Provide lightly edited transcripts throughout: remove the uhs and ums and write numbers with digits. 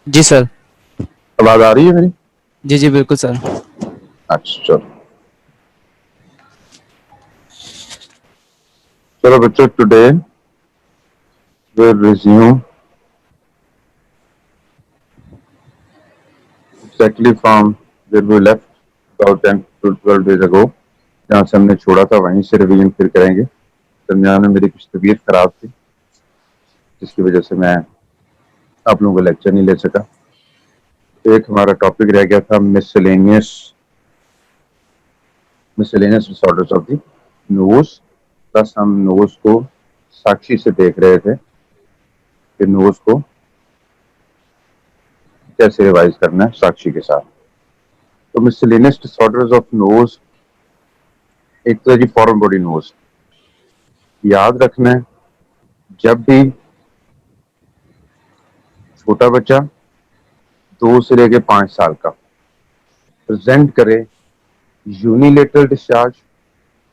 जी sir. आवाज आ रही है मेरी? जी, जी, बिल्कुल सर। अच्छा, चलो। चलो बच्चों, today we'll resume exactly from where we left about 10 to 12 days ago। जहाँ से हमने छोड़ा था वहीं से रिवीजन फिर करेंगे। दरमियान में मेरी कुछ तबीयत खराब थी, जिसकी वजह से मैं आप लोगों को लेक्चर नहीं ले सका। एक हमारा टॉपिक रह गया था miscellaneous disorders of the nose. Plus हम नोज को साक्षी से देख रहे थे कि नोज को कैसे रिवाइज करना है साक्षी के साथ। तो मिसलेनियस डिसऑर्डर्स ऑफ नोज एक तो है जी फॉरेन बॉडी नोज। याद रखना है, जब भी छोटा बच्चा 2 से लेकर 5 साल का प्रेजेंट करे यूनिलेटरल डिस्चार्ज,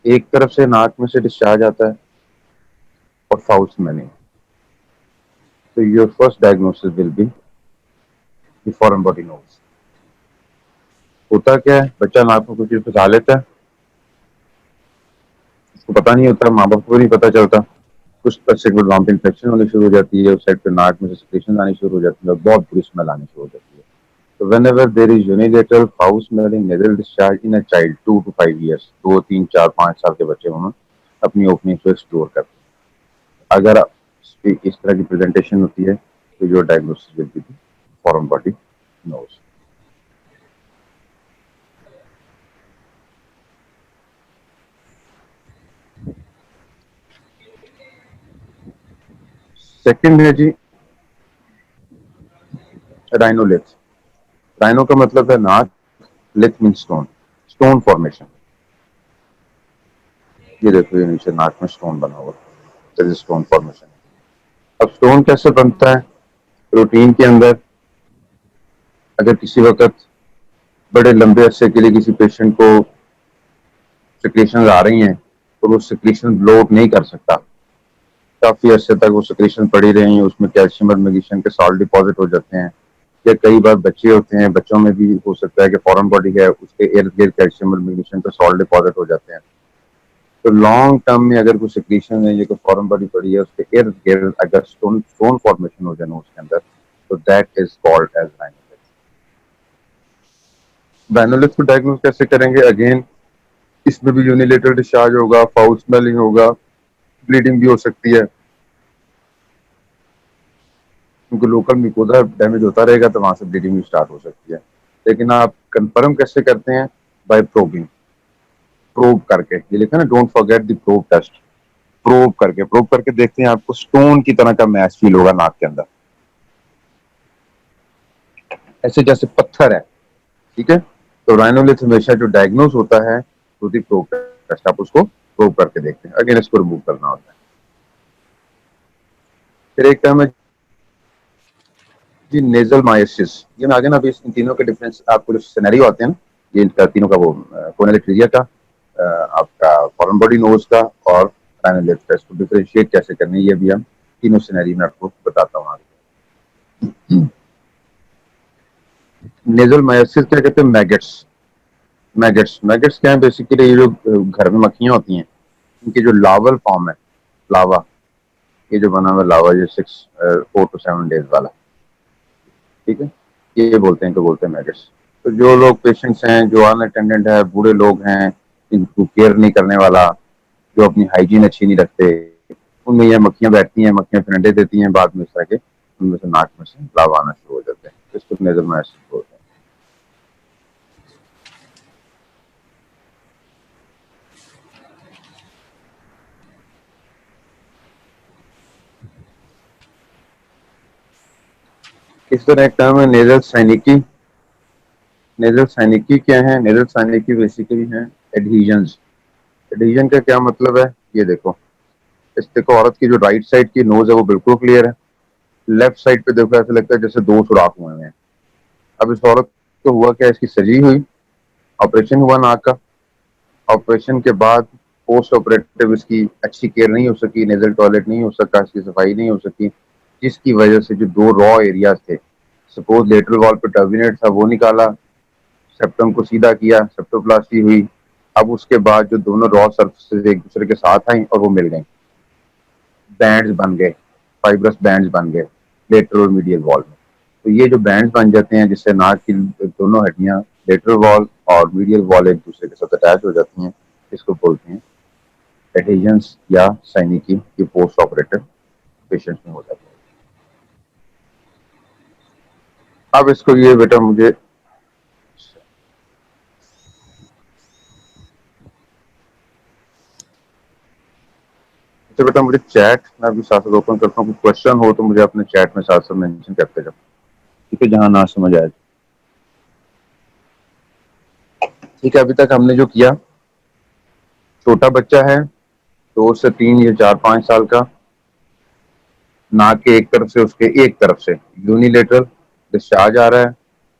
एक तरफ से नाक में से डिस्चार्ज आता है और फाउल स्मेलिंग, तो your first diagnosis will be foreign body nose. होता क्या है, बच्चा नाक में कुछ चीज फंसा लेता है, उसको पता नहीं होता, माँ बाप को नहीं पता चलता। कुछ पैसे के बाद इन्फेक्शन होनी शुरू हो जाती है, उस साइड पे नाक में से सिक्रेशन आनी शुरू हो जाती है और बहुत बुरी स्मेल आनी शुरू हो जाती है। तो whenever there is unilateral foul smelling nasal discharge in a child 2 to 5 years, 2, 3, 4, 5 साल के बच्चे उन्होंने अपनी ओपनिंग को एक्सप्लोर करते हैं। अगर इस तरह की प्रेजेंटेशन होती है तो your diagnosis will be foreign body nose. Second है जी राइनोलिथ। राइनो का मतलब है नाक, lith mean stone, stone formation. ये देखो, ये नीचे नाक में स्टोन बना हुआ, स्टोन फॉर्मेशन। अब स्टोन कैसे बनता है? प्रोटीन के अंदर अगर किसी वक्त बड़े लंबे अरसे के लिए किसी पेशेंट को सिक्रेशन आ रही हैं तो वो सिक्रेशन ब्लॉक नहीं कर सकता, काफी अरसे तक वो सिक्रेशन पड़ी रही, उसमें कैल्शियम और मैग्नीशियम के सॉल्ट डिपॉजिट हो जाते हैं। या कई बार बच्चे होते हैं, बच्चों में भी हो सकता है कि फॉरेन बॉडी है, उसके इर्द गिर्द कैल्शियम और मैग्नीशियम के सॉल्ट डिपॉजिट हो जाते हैं। तो लॉन्ग टर्म में अगर कोई सिक्रेशन है, ये कोई फॉरेन बॉडी पड़ी है, उसके इर्द गिर्द अगर स्टोन स्टोन फॉर्मेशन हो जाए नोज के अंदर, तो दैट इज कॉल्ड एज राइनोलिथ। राइनोलिथ को डायग्नोज कैसे करेंगे? अगेन इसमें भी यूनिलेटरल डिस्चार्ज होगा, फाउल स्मेलिंग होगा, ब्लीडिंग भी हो सकती है, क्योंकि लोकल म्यूकोजा डैमेज होता रहेगा तो वहां से ब्लीडिंग भी स्टार्ट हो सकती है। लेकिन आप कंफर्म कैसे करते हैं? बाय प्रोबिंग, प्रोब करके। ये लिखा ना, don't forget the probe test. Probe करके देखते हैं, आपको स्टोन की तरह का मैच फील होगा नाक के अंदर, ऐसे जैसे पत्थर है। ठीक है, तो राइनोलिथ हमेशा जो डायग्नोज होता है तो दी प्रोब टेस्ट, आप उसको प्रोब करके देखते हैं। अगेन इसको रिमूव करना होता है। फिर एक टर्म है जी नेजल मायोसिस। ये मैं आगे ना अभी इन तीनों के डिफरेंस, आपको जो सिनेरियो आते हैं ना, ये इनका तीनों का, वो कोरोनरी ट्रिजिया का, आपका फॉरेन बॉडी नोज का और राइनोलिथ का, इसको डिफरेंशिएट कैसे करनी है ये भी हम तीनों सिनेरियो में आपको बताता हूँ आगे। नेजल मायोसिस क्या कहते हैं? मैगेट्स। मैगेट्स क्या है? बेसिकली ये जो घर में मक्खियां होती हैं, इनके जो लावल फॉर्म है, लावा, ये जो बना हुआ लावा, ये 4 to 7 डेज वाला, ठीक है, ये बोलते हैं, इनको बोलते हैं मैगेट्स। तो जो लोग पेशेंट्स हैं, जो अनअटेंडेंट है, बूढ़े लोग हैं, इनको केयर नहीं करने वाला, जो अपनी हाइजीन अच्छी नहीं रखते, उनमें ये मक्खियां बैठती हैं, मक्खियां फिर अंडे देती हैं, बाद में इस तरह के उनमें से नाक में से लावा आना शुरू हो जाते हैं। इसको नेजल मायोसिस बोलते हैं। इस तरह एक टर्म है नेजल साइनिकी। नेजल साइनिकी क्या है? नेजल साइनिकी बेसिकली है एडहीजन्स। एडहीजन का क्या मतलब है? ये देखो, इस देखो, औरत की जो राइट साइड की नोज है वो बिल्कुल क्लियर है, लेफ्ट साइड पे देखो ऐसा लगता है जैसे 2 सुराख हुए हैं। अब इस औरत को हुआ क्या? इसकी सजी हुई, ऑपरेशन हुआ नाक का, ऑपरेशन के बाद पोस्ट ऑपरेटिव इसकी अच्छी केयर नहीं हो सकी, नेजल टॉयलेट नहीं हो सका, इसकी सफाई नहीं हो सकी, जिसकी वजह से जो 2 रॉ एरियाज थे सपोज लेटरल वॉल पे टर्बिनेट था, वो निकाला, सेप्टम को सीधा किया, सेप्टोप्लास्टी हुई। अब उसके बाद जो दोनों रॉ सर्फेसेस एक दूसरे के साथ आई और वो मिल गई, बैंड्स बन गए, फाइब्रस बैंड्स बन गए लेटरल और मीडियल वॉल में। तो ये जो बैंड्स बन जाते हैं, जिससे नाक की दोनों हड्डियां लेटरल वॉल और मीडियल वॉल एक दूसरे के साथ अटैच हो जाती हैं, इसको बोलते हैं एडहेजंस या साइनिकी। ये पोस्ट ऑपरेटिव पेशेंट में हो जाता है। अब इसको ये बेटा मुझे तो बेटा मुझे चैट मैं अभी साथ साथ ओपन करता हूँ, कुछ क्वेश्चन हो तो मुझे अपने चैट में साथ साथ मेंशन करते जाओ, ठीक है, जहां ना समझ आए। ठीक है, अभी तक हमने जो किया, छोटा बच्चा है 2 से 3 या 4-5 साल का, नाक के एक तरफ से, उसके एक तरफ से यूनिलेटरल डिस्चार्ज आ रहा है,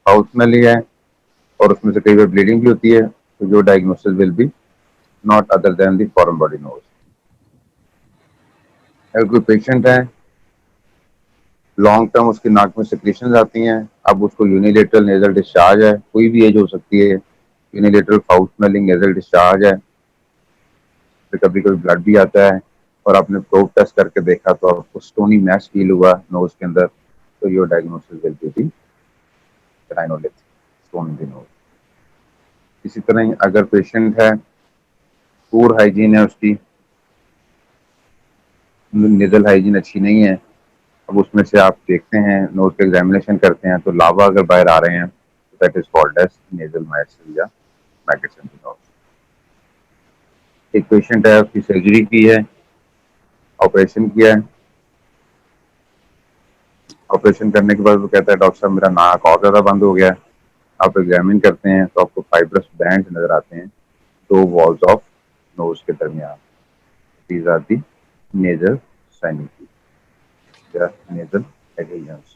हाउस स्मेली है, और उसमें से कई बार ब्लीडिंग भी होती है, तो जो diagnosis will be not other than the foreign body nose. अगर कोई पेशेंट है लॉन्ग टर्म उसकी नाक में सिक्रेशन आती हैं, अब उसको यूनिलेटरल नेजल डिस्चार्ज है, कोई भी एज हो सकती है, unilateral foul smelling nasal discharge है, फिर कभी कभी ब्लड भी आता है, और आपने प्रोब टेस्ट करके देखा तो आपको स्टोनी मैस फील हुआ नोज के अंदर, तो your diagnosis will be the rhinolith, stone in the nose. इसी तरह ही अगर पेशेंट है, पूर हाइजीन है उसकी, नेजल हाइजीन अच्छी नहीं है, अब उसमें से आप देखते हैं, नोज का एग्जामिनेशन करते हैं, तो लावा अगर बाहर आ रहे हैं, तो that is called as nasal myiasis या मैगेट्स इन द नोज। एक पेशेंट है, उसकी सर्जरी की है, ऑपरेशन किया है, ऑपरेशन करने के बाद वो कहता है डॉक्टर साहब मेरा नाक और ज्यादा बंद हो गया है। आप एग्जामिन करते हैं तो आपको फाइब्रस बैंड नजर आते हैं दो वॉल्स ऑफ नोज के दरमियान। दीज आर दी नेजल साइनिकी या नेजल एडहेजंस।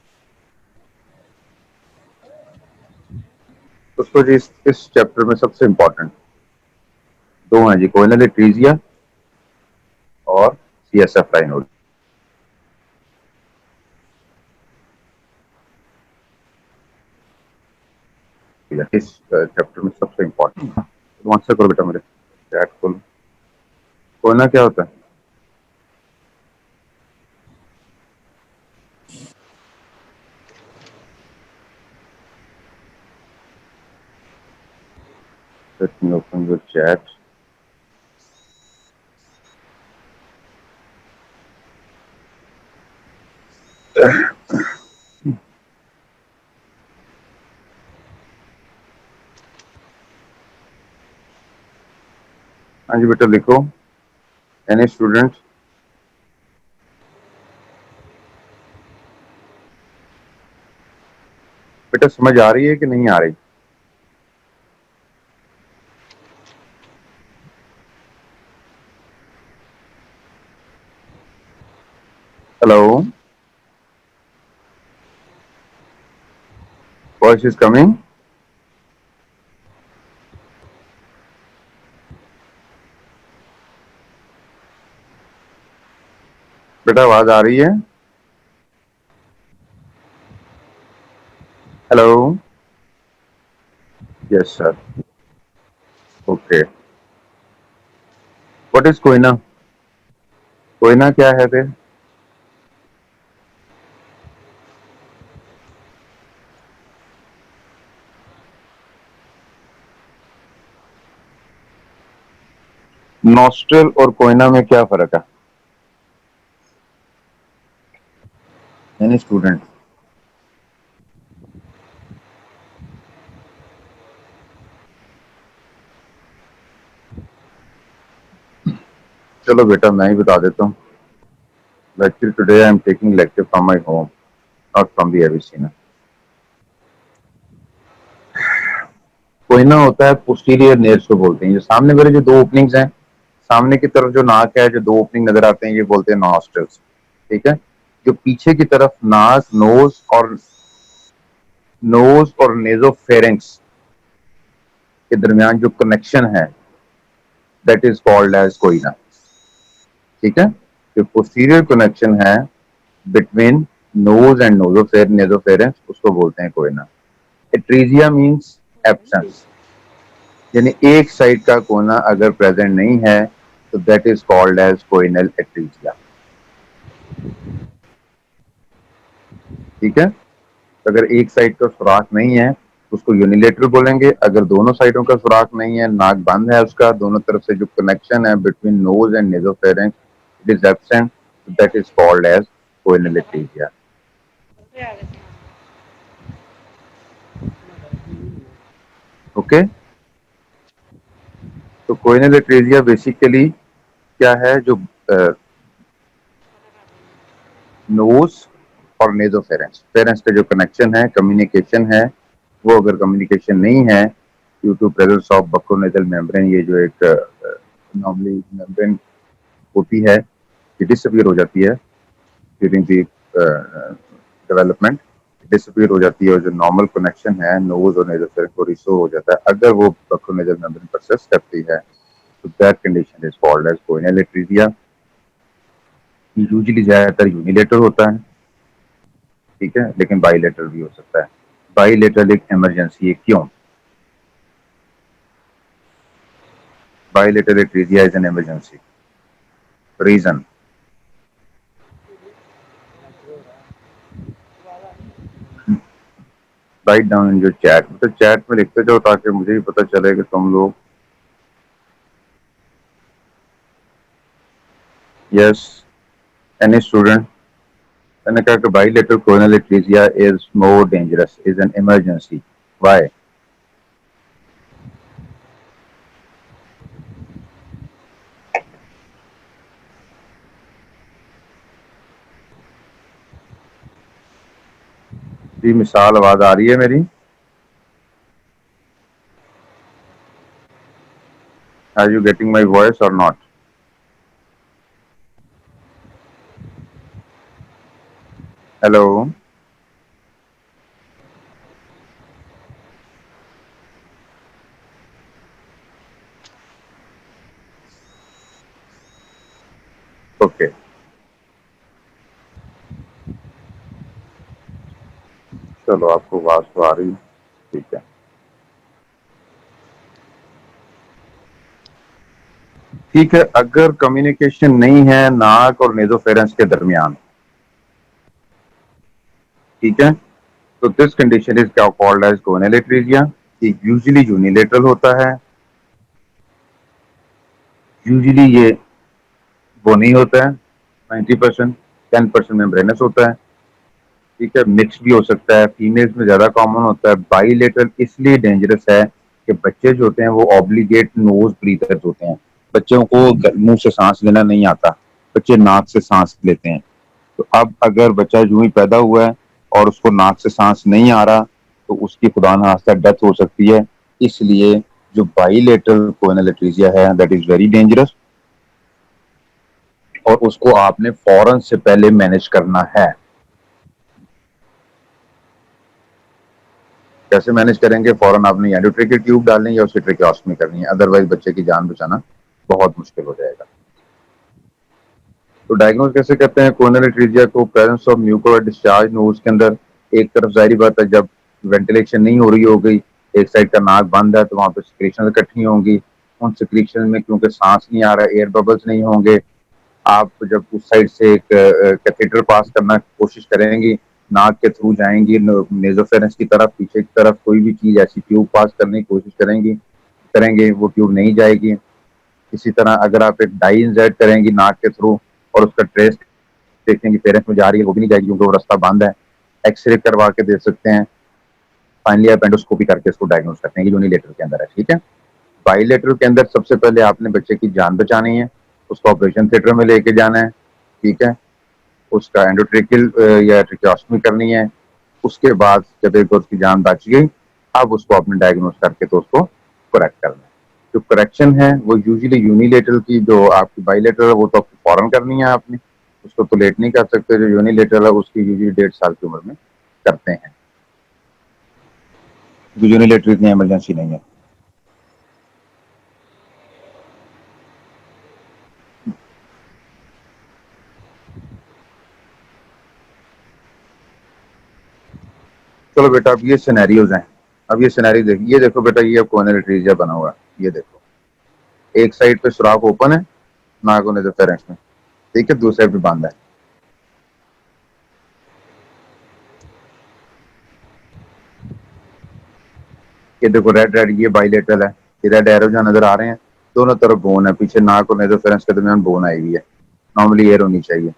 दोस्तों जी, इस चैप्टर में सबसे इंपॉर्टेंट दो हैं जी, कोइनल एट्रीजिया और सीएसएफ राइनोड। इस चैप्टर में सबसे इंपॉर्टेंट आंसर करो बेटा, मेरे चैट खोलो। कोइना क्या होता है? Let me open your chat. हाँ जी बेटा लिखो, एनी स्टूडेंट बेटा समझ आ रही है कि नहीं आ रही? Hello, voice is coming? बेटा आवाज आ रही है? Hello, yes sir, okay. What is Koyna? Koyna क्या है फिर? नॉस्ट्रल और कोइना में क्या फर्क है? Any student? चलो बेटा मैं ही बता देता हूँ। Actually today I am taking lecture from my home, not from the Avicenna. Koyna होता है पोस्टीरियर नेल्स को बोलते हैं। ये सामने मेरे जो दो ओपनिंग्स हैं, सामने की तरफ जो नाक है, जो दो ओपनिंग नजर आते हैं, ये बोलते हैं नॉस्ट्रल्स, ठीक है। जो पीछे की तरफ नाक, नोज और नेजोफेरेंक्स के दरमियान जो कनेक्शन है, that is called as choana, ठीक है। जो पोस्टीरियर कनेक्शन है बिटवीन नोज एंड नेजोफेरेंस उसको बोलते हैं कोयना। एट्रीजिया मीन्स एब्सेंस, यानी एक साइड का कोना अगर प्रेजेंट नहीं है तो that is called as choanal एट्रीजिया। ठीक है, तो अगर एक साइड का सुराख नहीं है उसको यूनिलेटरल बोलेंगे। अगर दोनों साइडों का सुराख नहीं है, नाक बंद है उसका, दोनों तरफ से जो कनेक्शन है between nose and nasopharynx it is absent, that is called as choanal atresia. Okay, तो कोइनल एट्रीजिया बेसिकली क्या है, जो नोज और नेजोफेरेंस फेरेंस का जो कनेक्शन है, कम्युनिकेशन है, वो अगर कम्युनिकेशन नहीं है due to presence of bucconasal membrane, ये जो एक नॉर्मली मेम्ब्रेन होती है ये डिसअपियर हो जाती है ड्यूरिंग दी डेवलपमेंट, डिसअपियर हो जाती है और जो नॉर्मल कनेक्शन है नोज और नेजोफेरेंस को रिस्टोर हो जाता है अगर वो बक्रोनेजल मेम्ब्रेन परसिस्ट करती है, तो that condition is called as choanal atresia. Usually ज्यादातर यूनिलेटर होता है, ठीक है, लेकिन बाईलेटरल भी हो सकता है। बाईलेटरल एक इमरजेंसी है, क्यों? Bilateral atresia is an emergency, reason? Right down in your chat, तो चैट में लिखते जाओ ताकि मुझे भी पता चले कि तुम लोग। Yes, any student? मैंने कहा कि bilateral coronal atresia is more dangerous, is an emergency. Why? जी मिसाल, आवाज आ रही है मेरी? Are you getting my voice और नॉट? हेलो? ओके, चलो आपको आवाज तो आ रही है, ठीक है। ठीक है, अगर कम्युनिकेशन नहीं है नाक और नेजोफेरेंस के दरमियान, ठीक है, तो दिस कंडीशन इज क्या called as coronal atresia. Usually unilateral होता है, यूजुअली ये वो नहीं होता है 90%, 10% मेम्ब्रेनस होता है, ठीक है, मिक्स भी हो सकता है, फीमेल्स में ज्यादा कॉमन होता है। बाईलेटरल इसलिए डेंजरस है कि बच्चे जो होते हैं वो ऑब्लिगेट नोज ब्रीदर्स होते हैं, बच्चों को मुंह से सांस लेना नहीं आता, बच्चे नाक से सांस लेते हैं। तो अब अगर बच्चा यूं ही पैदा हुआ है और उसको नाक से सांस नहीं आ रहा तो उसकी खुदा न खास्ता डेथ हो सकती है। इसलिए जो बाईलेटरल कोरोनल एट्रीजिया है दैट इज वेरी डेंजरस, और उसको आपने फौरन से पहले मैनेज करना है। कैसे मैनेज करेंगे? फौरन आपने एंडोट्रेकियल ट्यूब डालनी है या उसकी ट्रेकियोस्टमी करनी है, अदरवाइज बच्चे की जान बचाना बहुत मुश्किल हो जाएगा। तो डायग्नोज कैसे करते हैं कोरोनरी एट्रीजिया को? Presence of mucoid discharge nose के अंदर, एक तरफ जाहिर बात है जब वेंटिलेशन नहीं हो रही होगी, एक साइड का नाक बंद है तो वहां पर सिक्रीशन इकट्ठी होंगी, उन सिक्रीशन में क्योंकि सांस नहीं आ रहा, एयर बबल्स नहीं होंगे, आप जब उस साइड से एक कैथेटर पास करना की कोशिश करेंगी, नाक के थ्रू जाएंगी नेजोफेरेंस की तरफ, पीछे की तरफ कोई भी चीज ऐसी ट्यूब पास करने की कोशिश करेंगे वो ट्यूब नहीं जाएगी। इसी तरह अगर आप एक डाई इंजेक्ट करेंगी नाक के थ्रू और उसका ट्रेस देखेंगे पेरेंट्स में जा रही है, वो भी नहीं जाएगी क्योंकि वो रास्ता बंद है। एक्सरे करवा के देख सकते हैं, फाइनली आप एंडोस्कोपी करके इसको डायग्नोज करते हैं कि यूनिलेटरल के अंदर है, ठीक है। बाईलेटरल के अंदर सबसे पहले आपने बच्चे की जान बचानी है, उसको ऑपरेशन थिएटर में लेके जाना है, ठीक है, उसका एंडोट्रेकियल या ट्रेकियोस्टमी करनी है। उसके बाद जब एक बार उसकी जान बच गई, अब उसको आपने डायग्नोज करके तो उसको करेक्ट करना है। जो करेक्शन है वो यूजुअली यूनिलेटरल की, जो आपकी बाईलेटरल है वो तो आपको फौरन करनी है आपने, उसको तो लेट नहीं कर सकते। जो यूनिलेटरल है उसकी यूजुअली 1.5 साल की उम्र में करते हैं, जो यूनिलेटरल इतनी इमरजेंसी नहीं है। चलो बेटा अब ये सिनेरियोज हैं, अब ये सिनेरियो देखिए, ये देखो बेटा ये कोरोनरी आर्टरीज बना हुआ है, ये देखो एक साइड पे सुराख ओपन है नागोनेसोफेरेंक्स में, ठीक है, दूसरे पे बंद है। ये देखो रेड रेड ये बाइलेटरल है, ये रेड एरो जहाँ नजर आ रहे हैं दोनों तरफ बोन है, पीछे नाक और नेजोफेरेंस के दरमियान बोन आई हुई है, नॉर्मली एयर होनी चाहिए।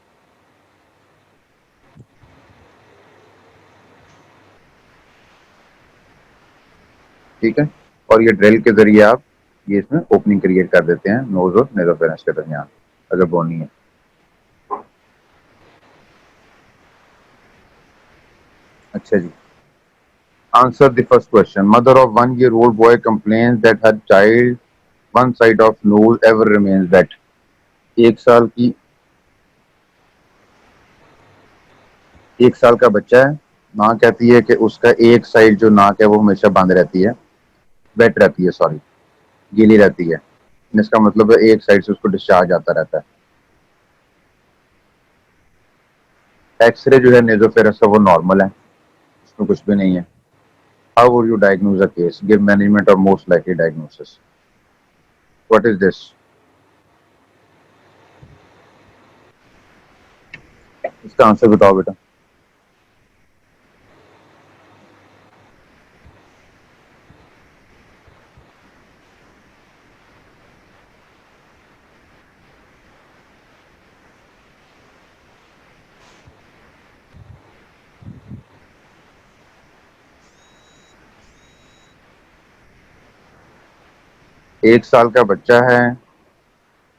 ठीक है, और ये ड्रिल के जरिए आप ये इसमें ओपनिंग क्रिएट कर देते हैं नोज और नेजोफेरेंस के दरमियान अगर बोनी है। अच्छा जी, answer the first question. Mother of 1 year old boy complains that her child one side of nose ever remains wet। 1 साल की 1 साल का बच्चा है, माँ कहती है कि उसका एक साइड जो नाक है वो हमेशा बंद रहती है, वेट रहती है, सॉरी गीली रहती है, इसका मतलब है एक साइड से उसको डिस्चार्ज आता रहता है। एक्सरे जो है नेजोफेरस का वो नॉर्मल है, उसमें कुछ भी नहीं है। How would you diagnose a case, give management और most likely diagnosis. What is this, इसका आंसर बताओ बेटा। एक साल का बच्चा है,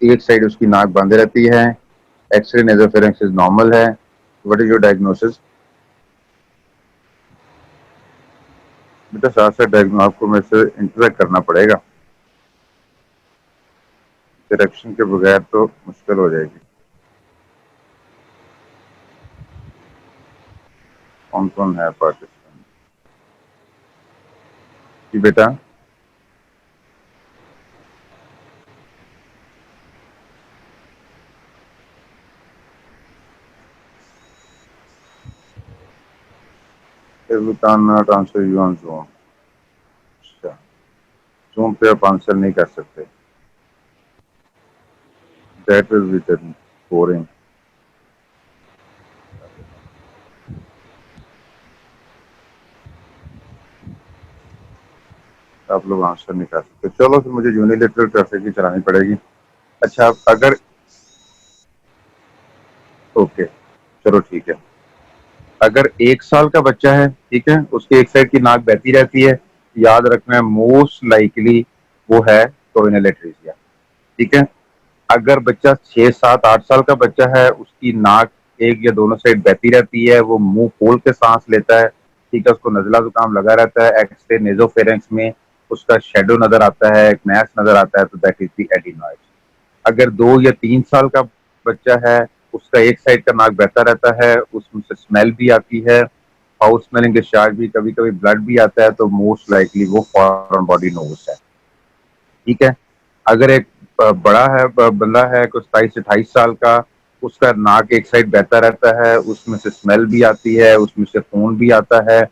एक साइड उसकी नाक बंद रहती है, एक्सरे नेजोफेरेंस नॉर्मल है, व्हाट इज योर डायग्नोसिस। बेटा साथ साथ डायग्नोस आपको मेरे से इंटरेक्ट करना पड़ेगा, डायरेक्शन के बगैर तो मुश्किल हो जाएगी। कौन कौन है पार्टिसिपेंट जी बेटा। we cannot answer you on Zoom। अच्छा, Zoom पे आप आंसर नहीं कर सकते, that will be the boring। आप लोग आंसर नहीं कर सकते, चलो फिर मुझे यूनिलेटरल ट्रैफिक ही चलानी पड़ेगी। अच्छा अगर ओके चलो ठीक है, अगर 1 साल का बच्चा है, ठीक है, उसकी एक साइड की नाक बहती रहती है, याद रखना है मोस्ट लाइकली वो है कोरोनल एट्रीजिया। ठीक है, अगर बच्चा 6 7 8 साल का बच्चा है, उसकी नाक एक या दोनों साइड बहती रहती है, वो मुंह खोल के सांस लेता है, ठीक है, उसको नजला जुकाम लगा रहता है, एक्सरे नेजोफेरेंस में उसका शेडो नजर आता है, एक मैस नजर आता है, तो दैट इज द एडिनॉइड। अगर 2 या 3 साल का बच्चा है, उसका एक साइड का नाक बहता रहता है, उसमें से स्मेल भी आती है, हाउस स्मेलिंग डिस्चार्ज भी, कभी कभी ब्लड भी आता है, तो मोस्ट लाइकली वो फॉरेन बॉडी नोज है। ठीक है, अगर एक बड़ा है बंदा है कुछ 27 से 28 साल का, उसका नाक एक साइड बहता रहता है, उसमें से स्मेल भी आती है, उसमें से खून भी आता है,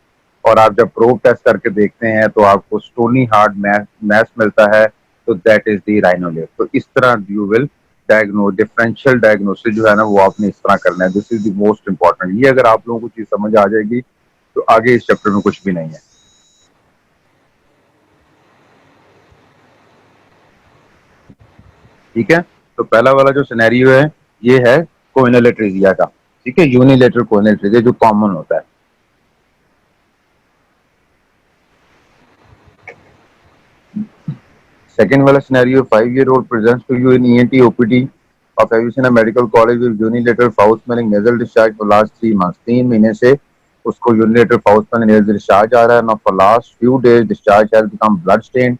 और आप जब प्रोब टेस्ट करके देखते हैं तो आपको स्टोनी हार्ड मैस मिलता है, तो दैट इज द राइनोलेट। तो इस तरह you will diagnose, differential diagnosis जो है ना वो आपने इस तरह करना है। This is the most important, ये अगर आप लोगों को चीज समझ आ जाएगी तो आगे इस चैप्टर में कुछ भी नहीं है। ठीक है, तो पहला वाला जो सिनेरियो है ये है कोइनल एट्रीजिया का, ठीक है, यूनिलेटरल कोइनल एट्रीजिया जो कॉमन होता है। सेकंड वाला scenario, 5 year old presents to you in ENT OPD of Avicenna Medical College with unilateral foul smelling nasal discharge for last 3 months। 3 महीने से उसको unilateral foul smelling nasal discharge आ रहा है, now for last few days discharge has become blood stained।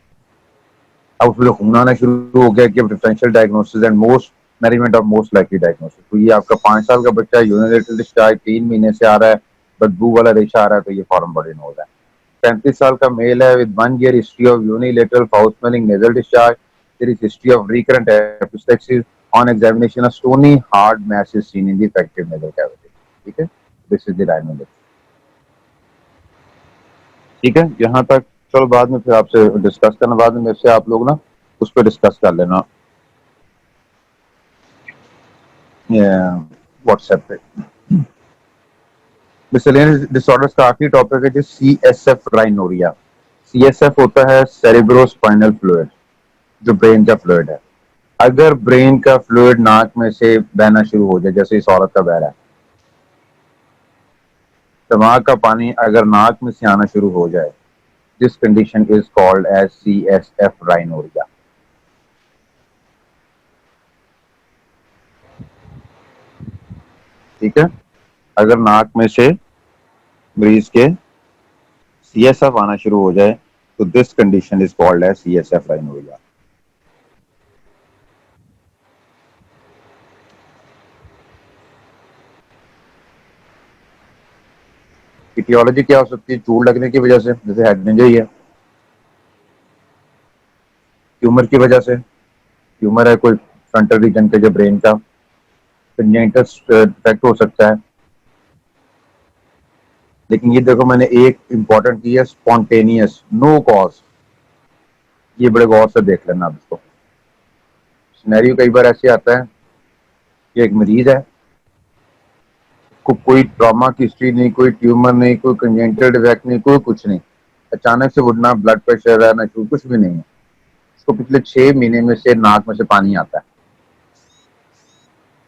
अब उसमें खून आना शुरू हो गया कि differential diagnosis and most management of most likely diagnosis. तो ये आपका 5 साल का बच्चा यूनिलेटरल डिस्चार्ज 3 महीने से आ रहा है, बदबू वाला रेशा आ रहा है, तो ये फॉरेन बॉडी नोज है। 35 साल का मेल है with 1 year history of unilateral foul smelling nasal discharge, there is history of recurrent epistaxis, on examination a stony hard mass is seen in the affected nasal cavity. ठीक है, this is the diagnosis. ठीक है, यहाँ तक चलो बाद में फिर आपसे डिस्कस करना, बाद में मेरे से आप लोग ना उस पर डिस्कस कर लेना व्हाट्सएप पे। मिसलेनियस डिसऑर्डर्स का आखिरी टॉपिक है जो CSF राइनोरिया। CSF होता है सेरेब्रोस्पाइनल फ्लूइड, जो ब्रेन का फ्लूइड है। अगर ब्रेन का फ्लूइड नाक में से बहना शुरू हो जाए, जैसे इस औरत का बह रहा है, दिमाग का पानी अगर नाक में से आना शुरू हो जाए, this condition is called as CSF rhinorrhoea. ठीक है, अगर नाक में से मरीज के CSF आना शुरू हो जाए तो this condition is called as CSF rhinorrhoea. Aetiology क्या हो सकती है? चूड़ लगने की वजह से, जैसे हेड इंजरी है। ट्यूमर की वजह से, ट्यूमर है कोई फ्रंटल रीजन के जो ब्रेन का, कंजेनिटल डिफेक्ट हो सकता है। लेकिन ये देखो मैंने एक इंपॉर्टेंट की है, स्पॉन्टेनियस, नो कॉज। ये बड़े गौर से देख लेना आप इसको। सिनेरियो कई बार ऐसे आता है कि एक मरीज है, को कोई ट्रॉमा की हिस्ट्री नहीं, कोई ट्यूमर नहीं, कोई कंजेनिटल डिफेक्ट नहीं, कोई कुछ नहीं, अचानक से उठना ब्लड प्रेशर है ना, कुछ भी नहीं है। उसको पिछले 6 महीने में से नाक में से पानी आता है।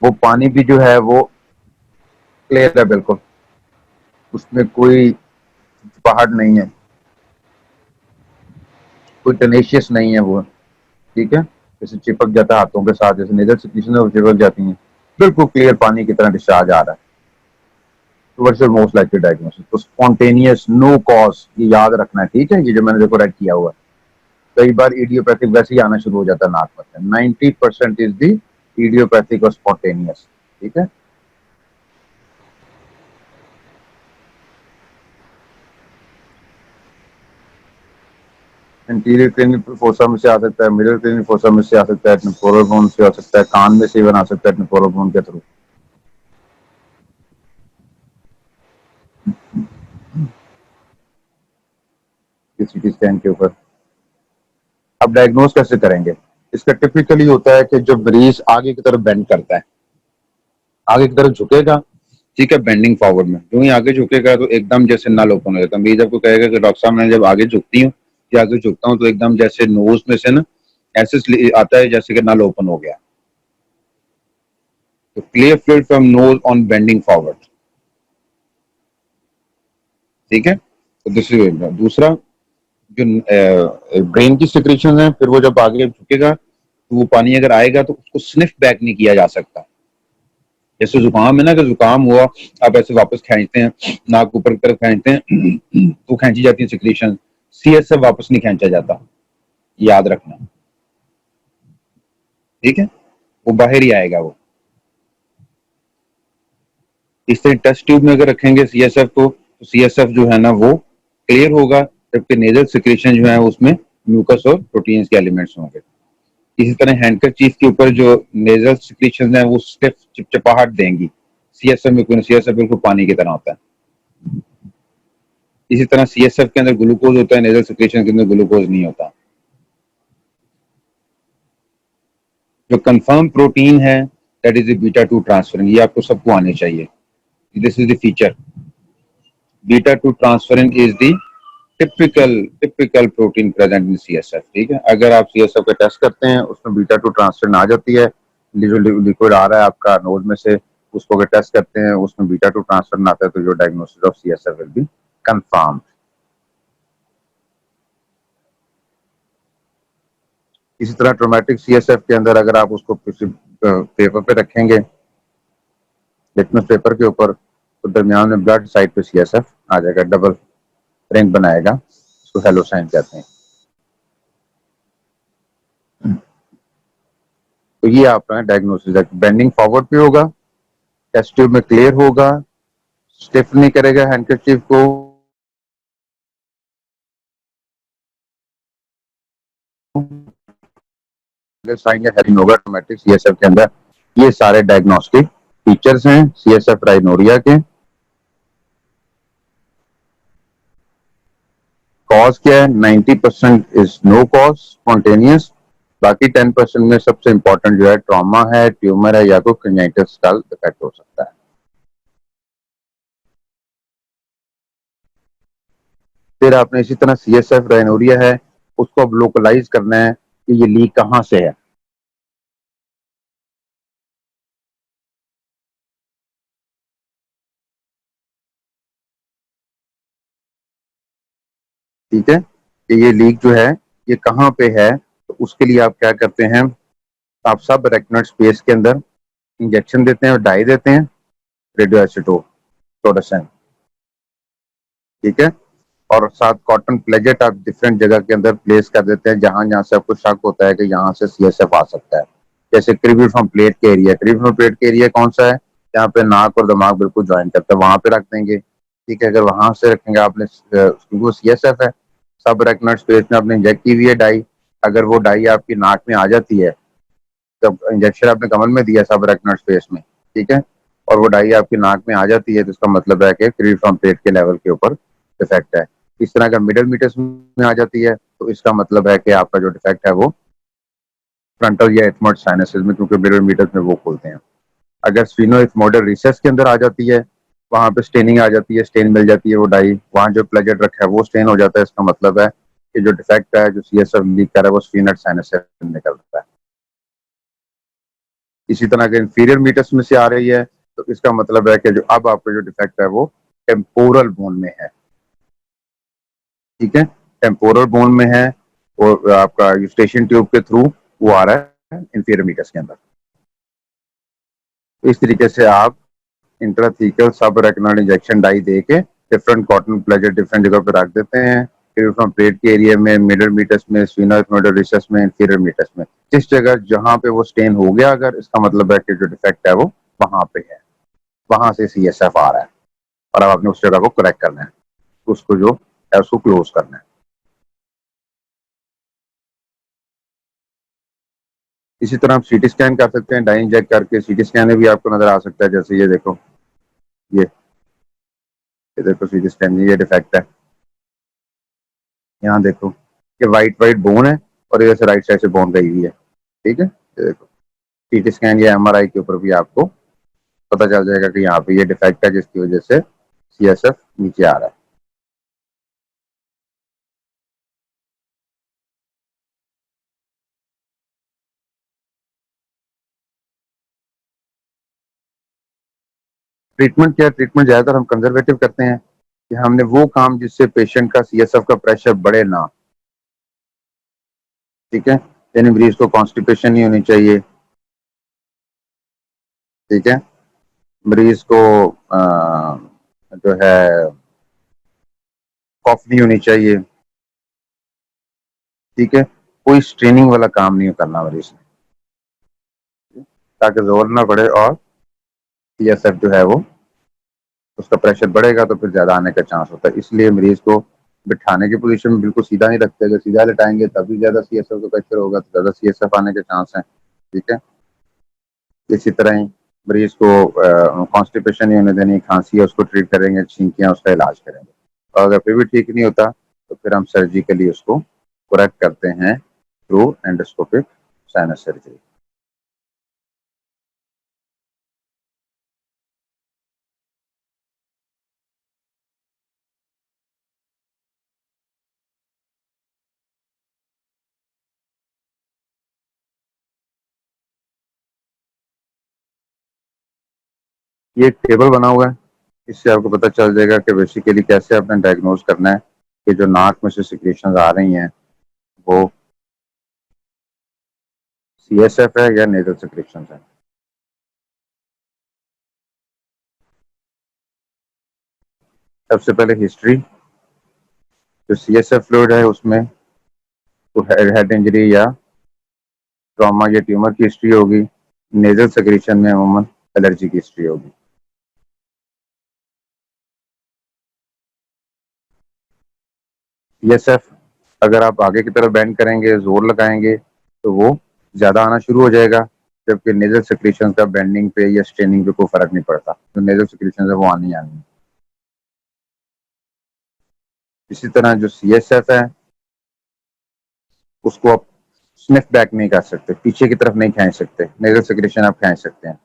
वो पानी भी जो है वो क्लियर है बिल्कुल, उसमें कोई पहाड़ नहीं है, कोई टेनेशियस नहीं है वो। ठीक है, जैसे चिपक जाता है हाथों के साथ, जैसे नेजल सिक्रीशन है वो चिपक जाती है, बिल्कुल क्लियर पानी की तरह डिस्चार्ज आ रहा है। तो what's your most likely diagnosis? तो स्पॉन्टेनियस, नो कॉज, ये याद रखना है। ठीक है, ये जो मैंने देखो राइट किया हुआ है। कई बार इडियोपैथिक वैसे ही आना शुरू हो जाता है नाक में से। 90% इज दी इडियोपैथिक और स्पॉन्टेनियस। ठीक है, इंटीरियर क्रेनियल फोसा में से आ सकता है, मिडिल क्रेनियल फोसा में से आ सकता है, टेम्पोरल बोन से आ सकता है, कान में से इवन आ सकता है टेम्पोरल बोन के थ्रू। सीटी स्कैन के ऊपर। अब डायग्नोज कैसे करेंगे? इसका टिपिकली होता है कि जो मरीज आगे की तरफ बेंड करता है, आगे की तरफ झुकेगा, ठीक है, बेंडिंग फॉरवर्ड में, जो ही आगे झुकेगा तो एकदम जैसे नल ओपन हो जाता है। मरीज आपको कहेगा कि डॉक्टर साहब मैं जब आगे झुकती हूँ या आगे झुकता हूँ तो एकदम जैसे नोज में से ना ऐसे आता है जैसे कि नल ओपन हो गया। तो clear fluid from knows on bending forward. ठीक है, तो दूसरा जो ब्रेन की सिक्रेशन है, फिर वो जब आगे झुकेगा तो वो पानी अगर आएगा तो उसको स्निफ बैक नहीं किया जा सकता। जैसे जुकाम है ना, कि जुकाम हुआ, आप ऐसे वापस खींचते हैं, नाक ऊपर की तरफ खींचते हैं तो खींची जाती है सिक्रीशन। CSF वापस नहीं खींचा जाता, याद रखना। ठीक है, वो बाहर ही आएगा वो। इस तरह टेस्ट ट्यूब में अगर रखेंगे CSF को तो CSF जो है ना वो क्लियर होगा, जबकि नेजल सिक्रेशन जो है उसमें म्यूकस और प्रोटीन्स के एलिमेंट्स होंगे। इसी तरह हैंडकरचीफ के ऊपर जो नेजल सिक्रेशन है वो स्टिफ चिपचिपाहट देंगी। CSF में कोई, CSF बिल्कुल पानी की तरह होता है। इसी तरह CSF के अंदर ग्लूकोज होता है, नेजल सिक्रेशन के अंदर ग्लूकोज नहीं होता। जो कंफर्म प्रोटीन है दैट इज बीटा 2 ट्रांसफरिन, ये आपको सबको आने चाहिए। This is the feature, beta 2 transferrin is the typical protein present in CSF। ठीक है, अगर आप CSF का टेस्ट करते हैं उसमें बीटा 2 ट्रांसफरिन आ जाती है, जो लिक्विड आ रहा है आपका नोज में से, उसको अगर टेस्ट करते हैं उसमें बीटा 2 ट्रांसफरिन आता है तो जो diagnosis of CSF will be confirm. इसी तरह ट्रोमेटिक CSF के अंदर अगर आप उसको किसी पेपर पे रखेंगे, लिटमस पेपर के ऊपर, तो दरमियान में ब्लड साइड पे CSF आ जाएगा, डबल रिंग बनाएगा, उसको हेलो साइन कहते हैं। तो ये आपका डायग्नोसिस है, बेंडिंग फॉरवर्ड पे होगा, टेस्ट ट्यूब में क्लियर होगा, स्टिफ नहीं करेगा हैंडकरचीफ को, साइन या हेरिंग होगा ऑटोमेटिक CSF के अंदर। ये सारे डायग्नोस्टिक फीचर्स हैं CSF राइनोरिया के। कॉज क्या है? 90% इज नो कॉज, स्पॉन्टेनियस। बाकी 10% में सबसे इंपॉर्टेंट जो है ट्रॉमा है, ट्यूमर है, या कोई कंजाइटिस स्कल डिफेक्ट हो सकता है। फिर आपने इसी तरह CSF राइनोरिया है, उसको अब लोकलाइज करना है कि ये लीक कहाँ से है। ठीक है, कि ये लीक जो है ये कहाँ पे है, तो उसके लिए आप क्या करते हैं, आप सब रेक्टिनोइड स्पेस के अंदर इंजेक्शन देते हैं और डाई देते हैं रेडियो फ्लोरेसेंट। ठीक है, और साथ कॉटन प्लेजेट आप डिफरेंट जगह के अंदर प्लेस कर देते हैं जहां जहां से आपको शक होता है कि यहाँ से CSF आ सकता है। जैसे क्रीबिफॉर्म प्लेट के एरिया, क्रीबिफॉर्म प्लेट के एरिया कौन सा है? जहाँ पे नाक और दिमाग बिल्कुल ज्वाइन करता है, वहां पे रख देंगे। ठीक है, अगर वहां से रखेंगे आपने, क्योंकि वो CSF है, सब रेटिनल स्पेस में आपने इंजेक्ट की हुई है डाई, अगर वो डाई आपकी नाक में आ जाती है, जब इंजेक्शन आपने कमर में दिया सब रेटिनल स्पेस में, ठीक है, और वो डाई आपकी नाक में आ जाती है, तो इसका मतलब है कि क्रीबिफॉर्म प्लेट के लेवल के ऊपर डिफेक्ट है। इस तरह अगर मिडल मीटर्स में आ जाती है, तो इसका मतलब है कि आपका जो डिफेक्ट है वो फ्रंटल या एथमोइड साइनसेस में, क्योंकि मिडल मीटर्स में वो खोलते हैं। अगर स्फीनोइथमोइडल रिसेस के अंदर आ जाती है, वहां पे स्टेनिंग आ जाती है, स्टेन मिल जाती है, वो डाई वहां जो प्लेजेट रखा है वो स्टेन हो जाता है, इसका मतलब है कि जो डिफेक्ट है, जो CSF लीक कर रहा है, वो स्फीनोइड साइनस से निकल रहा है। इसी तरह अगर इंफीरियर मीटर्स में से आ रही है, तो इसका मतलब है कि जो अब आपका जो डिफेक्ट है वो टेम्पोरल बोन में है। ठीक है, टेम्पोरल बोन में है, और आपका यूस्टेशियन ट्यूब के थ्रू वो आ रहा है इंफीरियर मीटर्स के अंदर। तो इस तरीके से आप इंट्राथीकल सब रेटिनल इंजेक्शन डाई दे के डिफरेंट कॉटन प्लेजेट डिफरेंट जगह पे रख देते हैं, फिर फ्रॉम प्लेट के एरिया में, मिडल मीटर्स में, स्फीनोइथमोइडल रिसेस में, इंफीरियर मीटर्स में, जिस जगह जहां पे वो स्टेन हो गया, अगर इसका मतलब है कि जो डिफेक्ट है वो वहां पे है, वहां से CSF आ रहा है, और अब आपने उस जगह को करेक्ट करना है, उसको जो है उसको क्लोज करना है। इसी तरह आप CT स्कैन कर सकते हैं, डाई इंजेक्ट करके CT स्कैन में भी आपको नजर आ सकता है। जैसे ये देखो, ये ये देखो CT स्कैन में ये डिफेक्ट है, यहाँ देखो कि वाइट वाइट बोन है, और इधर से राइट साइड से बोन गई हुई है। ठीक है, ये देखो CT स्कैन या MRI के ऊपर भी आपको पता चल जाएगा कि यहाँ पे ये डिफेक्ट है, जिसकी वजह से CSF नीचे आ रहा है। ट्रीटमेंट क्या है? ट्रीटमेंट ज्यादातर हम कंजर्वेटिव करते हैं, कि हमने वो काम जिससे पेशेंट का CSF का प्रेशर बढ़े ना। ठीक है, यानी मरीज को कॉन्स्टिपेशन नहीं होनी चाहिए। ठीक है, मरीज को जो है कॉफ नहीं होनी चाहिए। ठीक है, कोई स्ट्रेनिंग वाला काम नहीं करना मरीज ने, ताकि जोर ना पड़े और CSF जो है वो, उसका प्रेशर बढ़ेगा तो फिर ज्यादा आने का चांस होता है। इसलिए मरीज को बिठाने की पोजीशन में बिल्कुल सीधा नहीं रखते, अगर सीधा लेटाएंगे तभी ज्यादा CSF का प्रेशर होगा, तो ज्यादा CSF आने के चांस हैं। ठीक है, इसी तरह ही मरीज को कॉन्स्टिपेशन नहीं होने देनी, खांसी है उसको ट्रीट करेंगे, छींकियाँ उसका इलाज करेंगे, और अगर फिर भी ठीक नहीं होता तो फिर हम सर्जिकली उसको करेक्ट करते हैं थ्रू एंडोस्कोपिक साइनस सर्जरी। ये एक टेबल बना हुआ है, इससे आपको पता चल जाएगा कि बेसिकली कैसे आपने डायग्नोज करना है कि जो नाक में से सिक्रेशंस आ रही हैं वो CSF है या नेजल सिक्रेशंस है। सबसे पहले हिस्ट्री, जो CSF फ्लूइड है उसमें तो हेड इंजरी या ट्रॉमा या ट्यूमर की हिस्ट्री होगी। नेजल सिक्रेशन में अमूमन एलर्जी की हिस्ट्री होगी। CSF अगर आप आगे की तरफ बेंड करेंगे, जोर लगाएंगे, तो वो ज्यादा आना शुरू हो जाएगा, जबकि नेजल सिक्रेशन का बेंडिंग पे या स्ट्रेनिंग पे कोई फर्क नहीं पड़ता, तो नेजल सिक्रेशन है वो आनी आनी है। इसी तरह जो CSF है उसको आप स्निफ बैक नहीं कर सकते, पीछे की तरफ नहीं खींच सकते, नेजल सेक्रेशन आप खींच सकते हैं।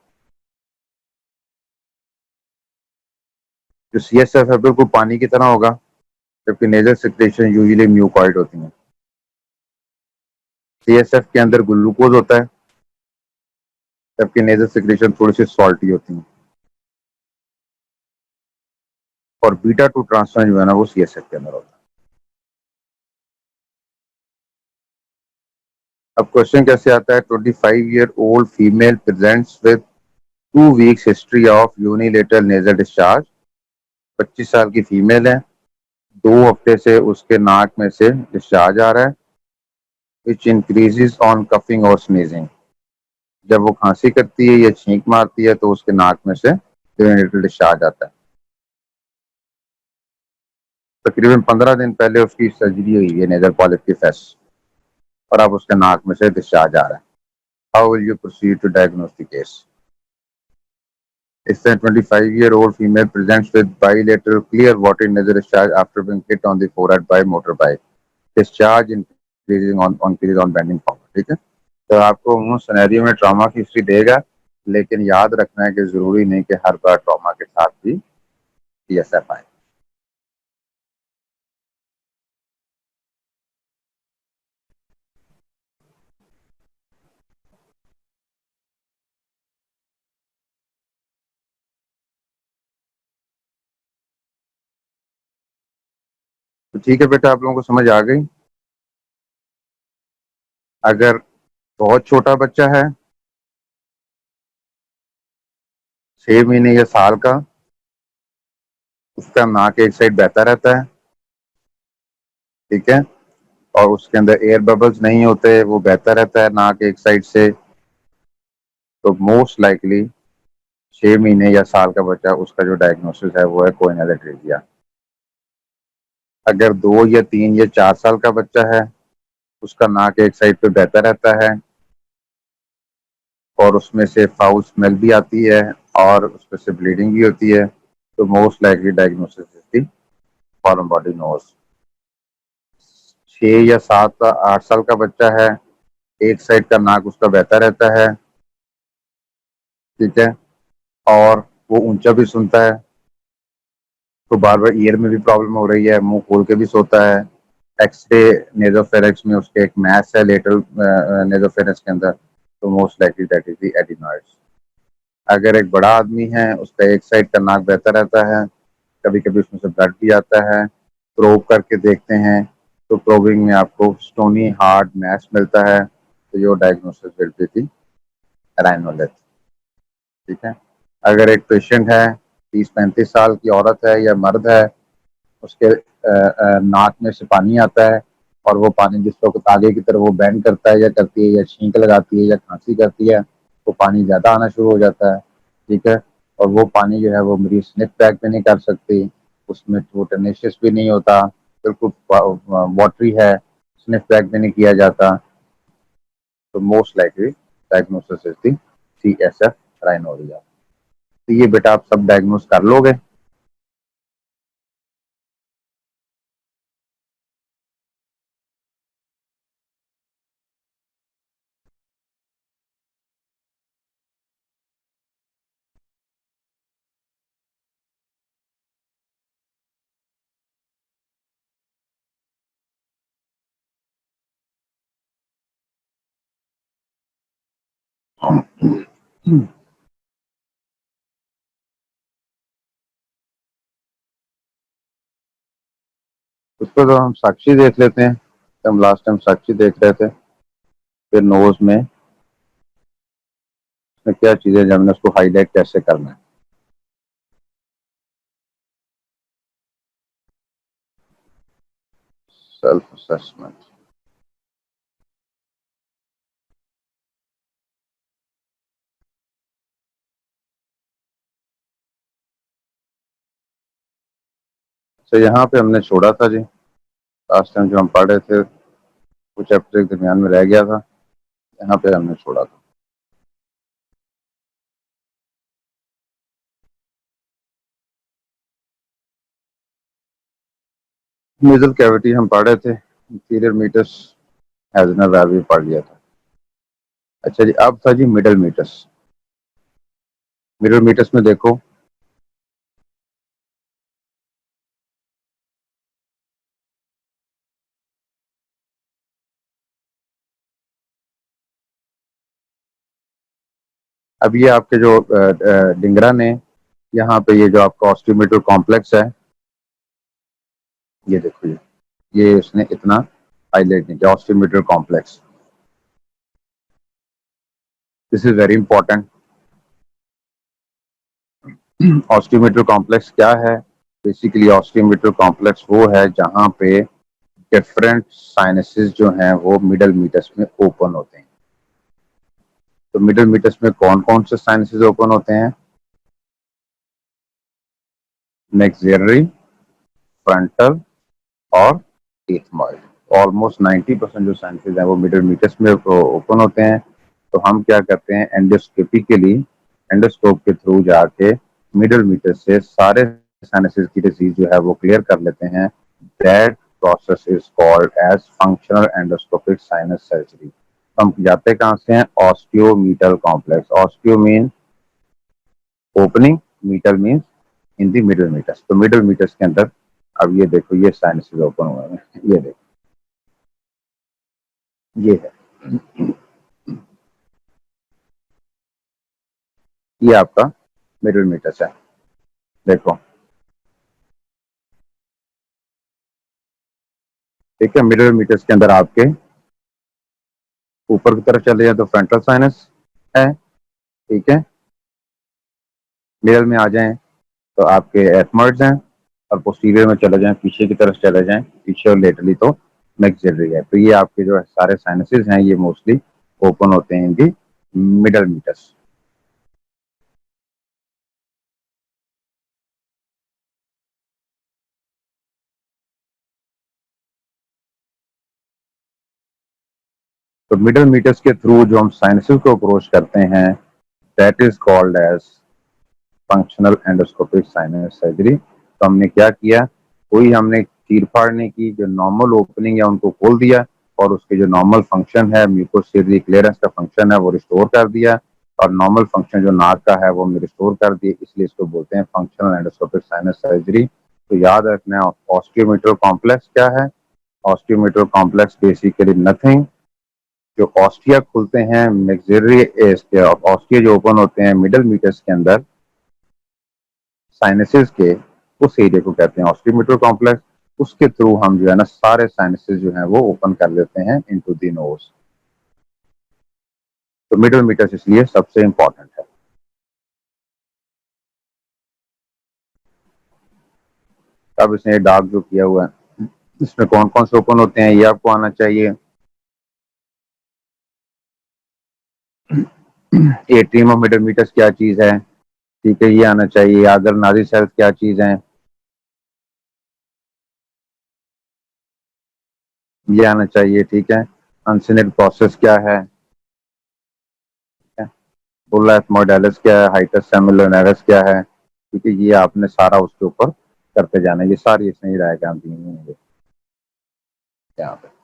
जो CSF है बिल्कुल पानी की तरह होगा, जबकि नेजल सेक्रेशन यूजुअली म्यूकॉइड होती है। CSF के अंदर ग्लूकोज होता है, जबकि नेजल सेक्रेशन थोड़ी सी सॉल्टी होती है। और बीटा 2 ट्रांसफर जो है ना वो CSF के अंदर होता है। अब क्वेश्चन कैसे आता है, 25-year-old female presents with 2 weeks history of unilateral nasal discharge. 25 साल की फीमेल है, 2 हफ्ते से उसके नाक में से डिस्चार्ज आ रहा है, विच इंक्रीजेस ऑन कफिंग और स्नीजिंग। जब वो खांसी करती है या छींक मारती है तो उसके नाक में से यूनिलेटरल डिस्चार्ज आता है। तकरीबन 15 दिन पहले उसकी सर्जरी हुई है नेजल पॉलिप की फेस, और अब उसके नाक में से डिस्चार्ज आ रहा है। How will you proceed to diagnose the case? इस 25-year-old female presents with bilateral clear water nasal discharge after being hit on the forehead by motorbike. Discharge increase on bending forward. ठीक है, तो आपको scenario में trauma की history देगा, लेकिन याद रखना है कि जरूरी नहीं कि हर बार ट्रॉमा के साथ भी CSF आए। तो ठीक है बेटा, आप लोगों को समझ आ गई। अगर बहुत छोटा बच्चा है, 6 महीने या साल का, उसका नाक एक साइड बहता रहता है, ठीक है, और उसके अंदर एयर बबल्स नहीं होते, वो बहता रहता है नाक एक साइड से, तो मोस्ट लाइकली 6 महीने या साल का बच्चा, उसका जो डायग्नोसिस है वो है कोइनल एट्रेजिया। अगर 2 या 3 या 4 साल का बच्चा है, उसका नाक एक साइड पे बहता रहता है और उसमें से फाउल स्मेल भी आती है और उसमें से ब्लीडिंग भी होती है, तो most likely diagnosis is the foreign body nose. 6 या 7 8 साल का बच्चा है, एक साइड का नाक उसका बहता रहता है, ठीक है, और वो ऊंचा भी सुनता है, तो बार बार ईयर में भी प्रॉब्लम हो रही है, मुंह खोल के भी सोता है। एक्सरे नेजोफेरेक्स में उसके एक मैस है लेटरल नेजोफेरेक्स के अंदर, तो most likely that is the adenoids. अगर एक बड़ा आदमी है, उसका एक साइड का नाक बहता रहता है, कभी कभी उसमें से ब्लड भी आता है, प्रोब करके देखते हैं, तो प्रोबिंग में आपको स्टोनी हार्ड मैस मिलता है, तो your diagnosis will be the rhinolith. ठीक है, अगर एक पेशेंट है, 30-35 साल की औरत है या मर्द है, उसके नाक में से पानी आता है, और वो पानी जिस वक्त आगे की तरफ वो बैंड करता है या करती है या छींक लगाती है या खांसी करती है, वो पानी ज़्यादा आना शुरू हो जाता है, ठीक है, और वो पानी जो है वो मरीज स्निफ बैक भी नहीं कर सकती, उसमें वो टेनेशियस भी नहीं होता, बिल्कुल वाटरी है, स्निफ बैक भी नहीं किया जाता, तो most likely diagnosis is the CSF rhinorrhoea. तो ये बेटा आप सब डायग्नोस कर लोगे। उसको तो हम साक्षी देख लेते हैं, हम लास्ट टाइम साक्षी देख रहे थे, फिर नोज में क्या चीजें जब हमने उसको हाईलाइट कैसे करना है। Self assessment. तो यहाँ पे हमने छोड़ा था जी, लास्ट टाइम जो हम पढ़ रहे थे कुछ चैप्टर के दरमियान में रह गया था, यहाँ पे हमने छोड़ा था। नेजल कैविटी हम पढ़ रहे थे, इंफीरियर मीटस, हैजनर वैल्व पढ़ लिया था। अच्छा जी, अब था जी मिडल मीटस। मिडल मीटस में देखो, अब ये आपके जो डिंगरा ने यहाँ पे ये जो आपका ऑस्टियोमीटर कॉम्प्लेक्स है, ये देखो, ये उसने इतना हाईलाइट नहीं किया, ostiomeatal complex. This is very important. Ostiomeatal complex क्या है? बेसिकली ऑस्टियोमीटर कॉम्प्लेक्स वो है जहां पे डिफरेंट साइनसेस जो हैं वो मिडल मीटस में ओपन होते हैं। तो मिडल मीटस में कौन कौन से साइनसेस ओपन होते हैं? मैक्सिलरी, फ्रंटल और एथमॉइड। ऑलमोस्ट 90% जो साइनसेस हैं वो मिडल मीटस में ओपन होते हैं। तो हम क्या करते हैं, एंडोस्कोपी के लिए एंडोस्कोप के थ्रू जाके मिडल मीटस से सारे साइनसेस की डिजीज जो है वो क्लियर कर लेते हैं। That process is called as functional endoscopic sinus surgery. हम जाते कहाँ से हैं? Ostiomeatal complex. Ostio mean opening, meatal mean in the middle meatus. तो मिडल मीटस के अंदर अब ये देखो, ये साइनसेस ओपन हुए हैं, ये देखो, ये है, ये आपका मिडल मीटस है। देखो, ठीक है, मिडल मीटर्स के अंदर आपके ऊपर की तरफ चले जाए तो फ्रंटल साइनस है, ठीक है। मिडल में आ जाएं तो आपके एथमर्ड्स हैं, और पोस्टीरियर में चले जाएं, पीछे की तरफ चले जाएं, पीछे और लेटरली तो मैक्सिलरी है। तो ये आपके जो सारे साइनसेस हैं ये मोस्टली ओपन होते हैं इन दी मिडल मीटर्स। तो मिडल मीटर्स के थ्रू जो हम साइनसेस को अप्रोच करते हैं, that is called as functional endoscopic sinus surgery. तो हमने क्या किया, कोई हमने चीर फाड़ नहीं की, जो नॉर्मल ओपनिंग है उनको खोल दिया, और उसके जो नॉर्मल फंक्शन है, म्यूकोसिलरी क्लियरेंस का फंक्शन है वो रिस्टोर कर दिया, और नॉर्मल फंक्शन जो नाक का है वो हमने रिस्टोर कर दिया। इसलिए इसको बोलते हैं फंक्शनल एंडोस्कोपिक साइनस सर्जरी। तो याद रखना, ऑस्टियोमीटर कॉम्प्लेक्स क्या है? ऑस्टियोमीटर कॉम्प्लेक्स बेसिकली नथिंग, जो ऑस्टिया खुलते हैं मैक्सिलरी, ऑस्टिया जो ओपन होते हैं मिडल मीटर्स के अंदर साइनसेस के, उस एरिया को कहते हैं ऑस्टियोमीटर कॉम्प्लेक्स। उसके थ्रू हम जो है ना सारे साइनसेस जो हैं वो ओपन कर देते हैं इनटू द नोज। तो मिडल मीटर्स इसलिए सबसे इंपॉर्टेंट है। अब इसने डार्क जो किया हुआ है, इसमें कौन कौन से ओपन होते हैं ये आपको आना चाहिए। एट्रियम ऑफ मिडल मीटर्स क्या चीज है, ठीक है, ये आना चाहिए। अगर नारी सेल्स क्या चीज है, ये आना चाहिए, ठीक है। अनसिनेट प्रोसेस क्या है, बुल्ला एथमोइडालिस क्या है, हाइटस सेमिलोनेरस क्या है, क्योंकि ये आपने सारा उसके ऊपर करते जाना है। ये सारी इसमें ही डायग्राम दी हुई है यहाँ पे।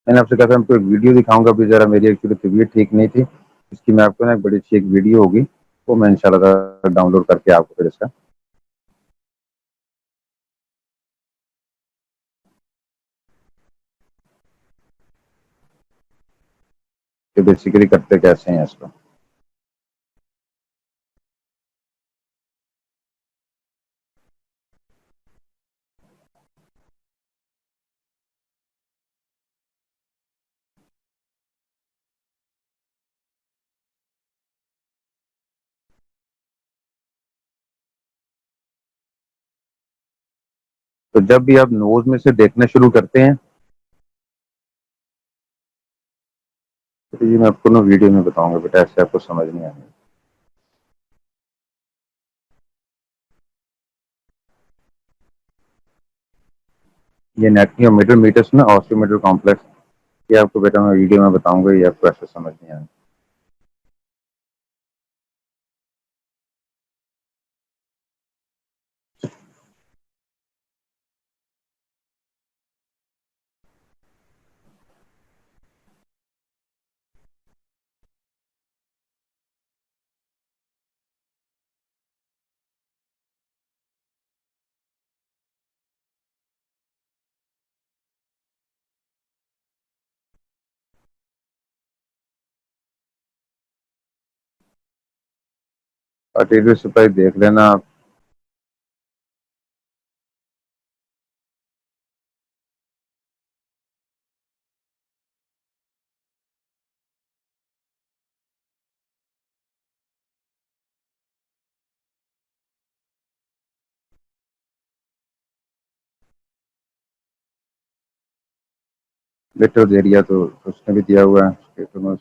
मैंने आपसे कहा था आपको एक वीडियो दिखाऊंगा, अभी जरा मेरी एक्चुअली तबीयत ठीक नहीं थी, इसकी मैं आपको ना एक बड़ी अच्छी एक वीडियो होगी, वो मैं इंशाल्लाह डाउनलोड करके आपको फिर इसका बेसिकली करते कैसे हैं इसको। तो जब भी आप नोज में से देखना शुरू करते हैं, तो ये मैं आपको ना वीडियो में बताऊंगा बेटा, ऐसे आपको समझ नहीं आएगा। ये नेटनी और मिडल मीटर्स ना ऑस्टियोमीटर कॉम्प्लेक्स, ये आपको बेटा मैं वीडियो में बताऊंगा, ये आपको ऐसे समझ नहीं आएगा। आर्टेरियल सप्लाई देख लेना आप। लेटर एरिया तो उसने भी दिया हुआ है तो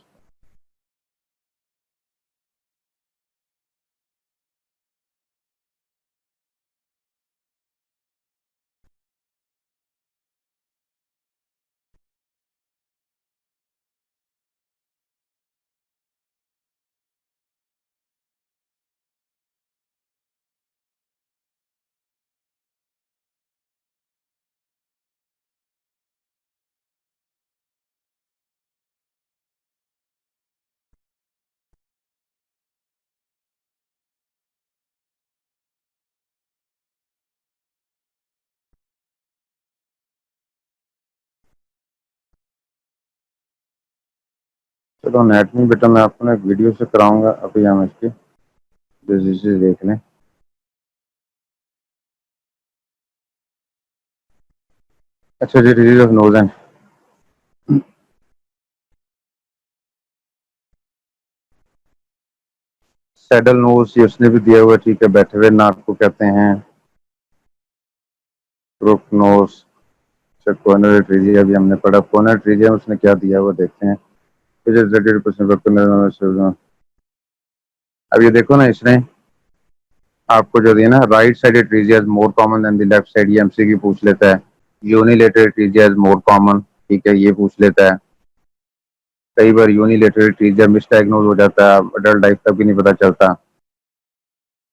चलो नेट में बेटा मैं आपको ना एक वीडियो से कराऊंगा, अभी हम इसकी डिजीजेज देख लें। अच्छा जी, disease of nose and saddle nose ये उसने भी दिया हुआ है, ठीक है। बैठे हुए नाक को कहते हैं क्रोक नोज। कॉर्नर ट्रीजिया भी हमने पढ़ा, कॉर्नर ट्रीजिया उसने क्या दिया हुआ देखते हैं। अब ये देखो ना, इसने आपको जो दिया ना, right side atresia more common than the left side, ये एमसीक्यू पूछ लेता है। यूनिलेटरल ट्रीजिया मोर कॉमन, ठीक है, ये पूछ लेता है। कई बार यूनिलेटरल ट्रीजिया मिसडायग्नोज हो जाता है, अडल्ट लाइफ तक भी नहीं पता चलता।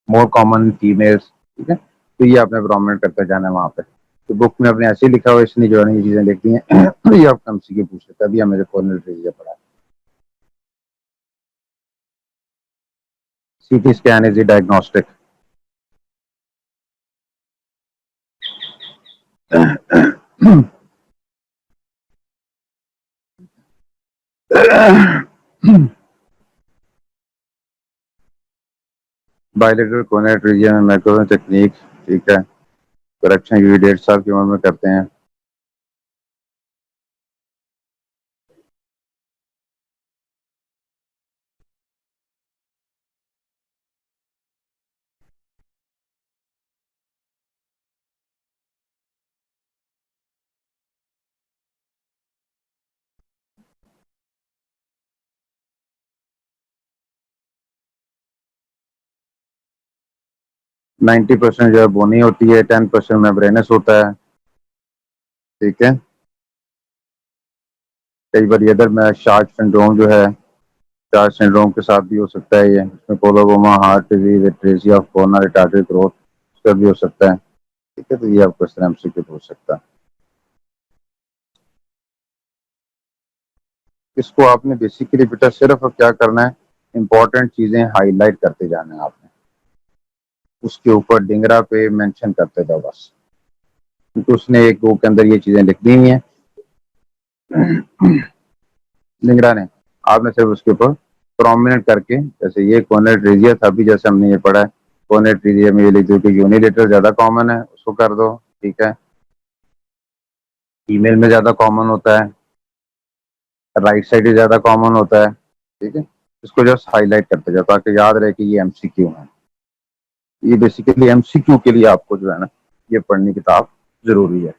मोर कॉमन फीमेल्स, ठीक है। तो ये आपने प्रोमिनेंट करते जाना है वहां पे। तो बुक में अपने ऐसे ही लिखा हुआ, इसने जो है ये चीजें लिखती हैं। ये आपका एमसीक्यू पूछ लेता है। अभी हमें कॉर्नर ट्रीजिया पढ़ा। CT scan is a diagnostic. Bilateral choanal atresia में मैक्रो टेक्निक, ठीक है, करेक्शन यूवी 1.5 साल की उम्र में करते हैं। नाइन्टी परसेंट जो है बोनी होती है, 10% मेम्ब्रेनस होता है, ठीक है। कई बार इधर में शार्ट सिंड्रोम जो है, शार्ट सिंड्रोम के साथ भी हो सकता है ये। इसमें coloboma, heart disease, atresia of coronary artery growth, इसका भी हो सकता है, ठीक है। तो ये आपको इस तरह एमसीक्यू हो सकता है। इसको आपने बेसिकली बेटा सिर्फ क्या करना है, इंपॉर्टेंट चीजें हाईलाइट करते जाना है आपने, उसके ऊपर डिंगरा पे मेंशन करते जाओ बस, क्योंकि उसने एक बुक के अंदर ये चीजें लिख दी हुई हैं। डिंगरा ने, आपने सिर्फ उसके ऊपर प्रोमिनेंट करके, जैसे ये कॉर्नर ट्रीजिया था, अभी जैसे हमने ये पढ़ा है, कॉर्नर ट्रीजिया में ये लिख दो कि यूनिलेटरल ज्यादा कॉमन है, उसको कर दो, ठीक है। फीमेल में ज्यादा कॉमन होता है, राइट साइड ज्यादा कॉमन होता है, ठीक है। इसको जस्ट हाईलाइट करते जाओ ताकि याद रहे कि ये एमसीक्यू है। ये बेसिकली एमसीक्यू के लिए आपको जो है ना, ये पढ़ने की किताब जरूरी है।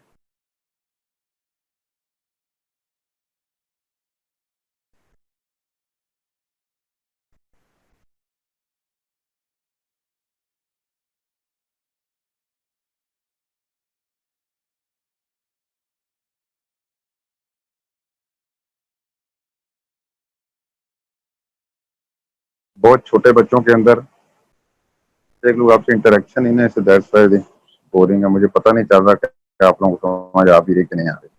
बहुत छोटे बच्चों के अंदर एक लोग आपसे इंटरेक्शन ही ना, इससे दैट्स व्हाई बोरिंग है। मुझे पता नहीं चल रहा कि आप लोगों को समझ आ भी रही कि नहीं आ रही।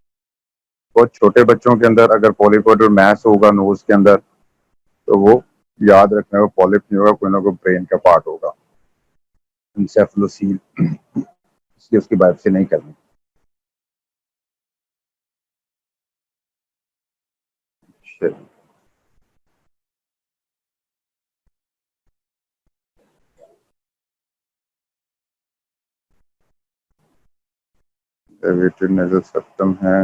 बहुत छोटे बच्चों के अंदर अगर पॉलीपोइड मैस होगा नोज के अंदर, तो वो याद रखने को पॉलिप नहीं होगा, कोई ना कोई ब्रेन का पार्ट होगा, इंसेफलोसील, इसलिए उसकी बायोप्सी नहीं करनी। Shit. डेविएटेड नेजल सेप्टम है।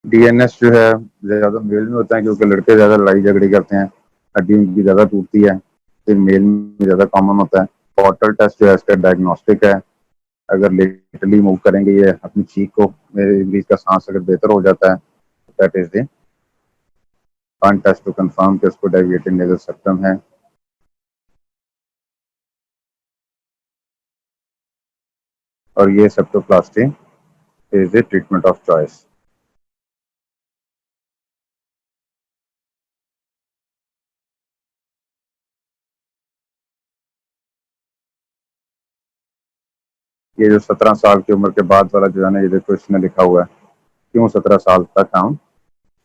डीएनएस जो है ज्यादा मेल में होता है क्योंकि लड़के ज्यादा लड़ाई झगड़े करते हैं, हड्डी उनकी ज्यादा टूटती है, फिर मेल में ज्यादा कॉमन होता है। पोर्टल टेस्ट जो है इसका डायग्नोस्टिक है। अगर लेटरली मूव करेंगे ये अपनी चीक को, मेरे मरीज का सांस अगर बेहतर हो जाता है, that is the one test to confirm कि उसको डेविएटेड नेजल सेप्टम है। और ये septoplasty is the treatment of choice. ये जो 17 साल की उम्र के बाद वाला जो है ना, ये देखो इसमें लिखा हुआ है क्यों 17 साल तक हम,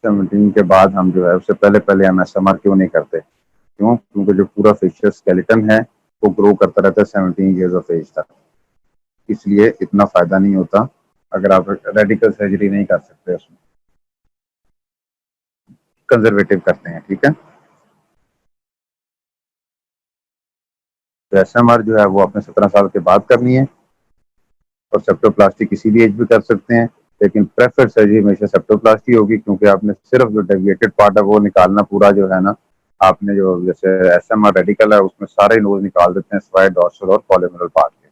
17 के बाद हम जो है, उससे पहले पहले हम एसएमआर क्यों नहीं करते? क्यों? क्योंकि जो पूरा फेशियल स्केलेटन है वो ग्रो करता रहता है 17 ईयर्स ऑफ एज तक, इसलिए इतना फायदा नहीं होता अगर आप रेडिकल सर्जरी नहीं कर सकते, उसमें कंजर्वेटिव करते हैं। ठीक है, तो एसएमआर जो है वो आपने 17 साल के बाद करनी है, और सेप्टोप्लास्टी किसी भी एज में कर सकते हैं, लेकिन प्रेफर सर्जरी हमेशा सेप्टोप्लास्टी होगी क्योंकि आपने सिर्फ जो डेविएटेड पार्ट है वो निकालना, पूरा जो है ना, आपने जो जैसे एसएमआर रेडिकल है उसमें सारे नोज निकाल देते हैं स्वाइड डॉर्सल और कॉलेमरल पार्ट के।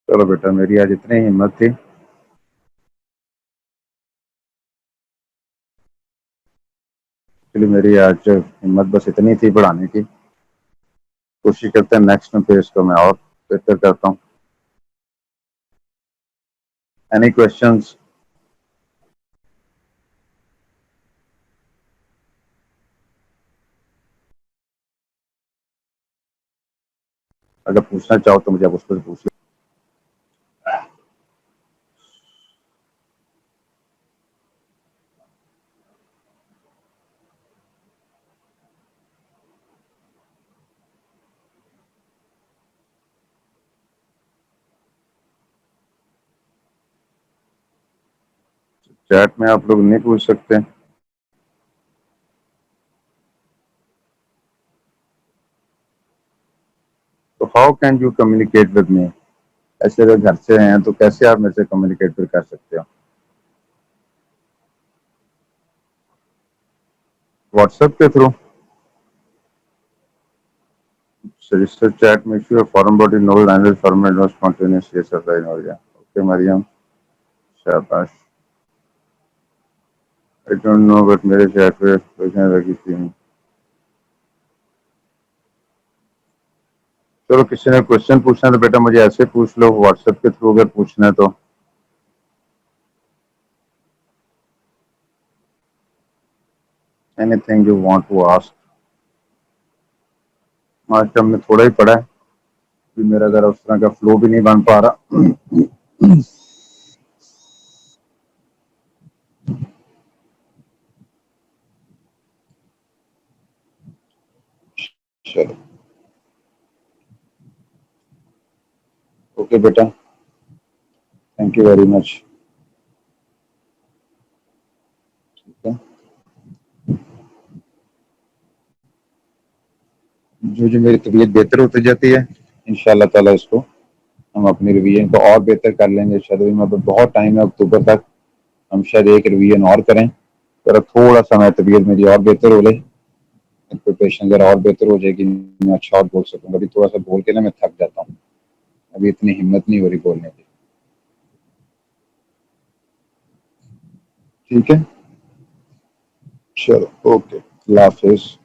चलो बेटा, मेरी आज इतनी हिम्मत थी। एक्चुअली मेरी आज हिम्मत बस इतनी थी पढ़ाने की। कोशिश करते हैं नेक्स्ट में फिर इसको मैं और बेहतर करता हूँ। Any questions? अगर पूछना चाहो तो मुझे आप उस पर पूछ लो। चैट में आप लोग नहीं पूछ सकते? तो how can you communicate with me? ऐसे अगर घर से हैं तो कैसे आप मेरे से कम्युनिकेट फिर कर सकते हो? व्हाट्सएप के through? register chat, make sure foreign body no language format no spontaneous yes or no. Yeah. Okay, Mariam. शाबाश। I don't know but मेरे chat पे क्वेश्चन लगी थी। चलो किसी ने क्वेश्चन पूछना तो बेटा मुझे ऐसे पूछ लो, व्हाट्सएप के थ्रू अगर पूछना है तो। Anything you want to ask. आज तो हमने थोड़ा ही पढ़ा है, कि मेरा ज़रा उस तरह का फ्लो भी नहीं बन पा रहा। चलो ओके बेटा, थैंक यू वेरी मच। ठीक है, जो जो मेरी तबीयत बेहतर होती जाती है इंशाल्लाह ताला इसको हम अपनी रिवीजन को और बेहतर कर लेंगे। शायद में बहुत टाइम है, अक्टूबर तक हम शायद एक रिवीजन और करें, जरा थोड़ा सा मैं तबीयत मेरी और बेहतर हो ले, प्रिपरेशन जरा और बेहतर हो जाएगी, मैं अच्छा और बोल सकूंगा। अभी थोड़ा सा बोल के ना मैं थक जाता हूँ, अभी इतनी हिम्मत नहीं हो रही बोलने की। ठीक है, चलो ओके, अल्लाह हाफिज।